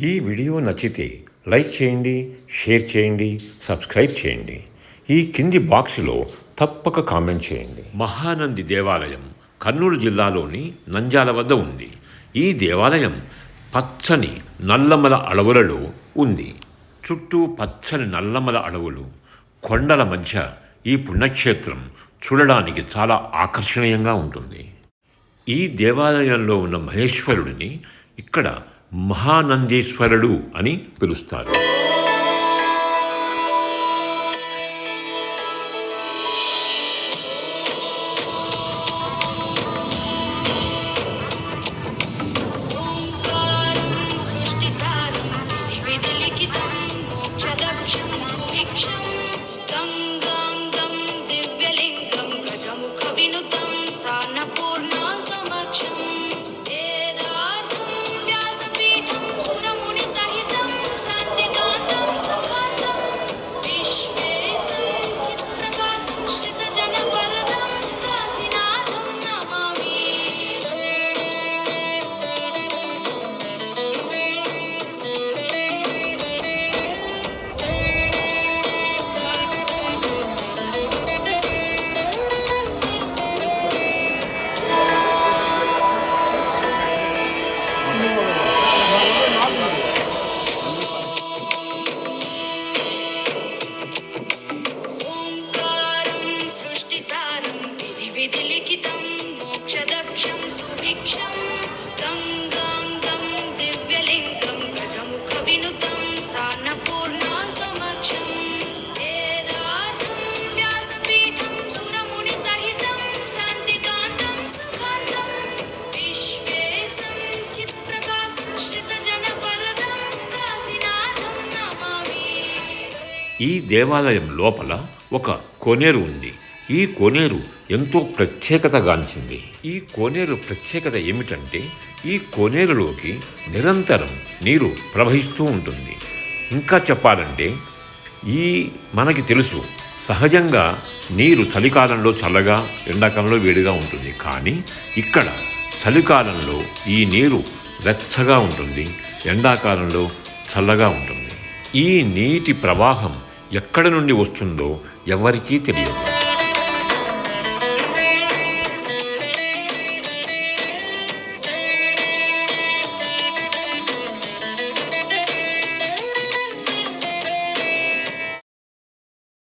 ఈ వీడియో నచ్చితే లైక్ చేయండి, షేర్ చేయండి, సబ్స్క్రైబ్ చేయండి. ఈ కింది బాక్స్లో తప్పక కామెంట్ చేయండి. మహానంది దేవాలయం కర్నూలు జిల్లాలోని నంద్యాల వద్ద ఉంది. ఈ దేవాలయం పచ్చని నల్లమల అడవులలో ఉంది. చుట్టూ పచ్చని నల్లమల అడవులు, కొండల మధ్య ఈ పుణ్యక్షేత్రం చూడడానికి చాలా ఆకర్షణీయంగా ఉంటుంది. ఈ దేవాలయంలో ఉన్న మహేశ్వరుడిని ఇక్కడ మహానందీశ్వరుడు అని పిలుస్తారు. ఈ దేవాలయం లోపల ఒక కోనేరు ఉంది. ఈ కోనేరు ఎంతో ప్రత్యేకతగాంచింది. ఈ కోనేరు ప్రత్యేకత ఏమిటంటే ఈ కోనేరులోకి నిరంతరం నీరు ప్రవహిస్తూ ఉంటుంది. ఇంకా చెప్పాలంటే మనకి తెలుసు సహజంగా నీరు చలికాలంలో చల్లగా, ఎండాకాలంలో వేడిగా ఉంటుంది. కానీ ఇక్కడ చలికాలంలో ఈ నీరు వెచ్చగా ఉంటుంది, ఎండాకాలంలో చల్లగా ఉంటుంది. ఈ నీటి ప్రవాహం ఎక్కడి నుండి వస్తుందో ఎవరికీ తెలియదు.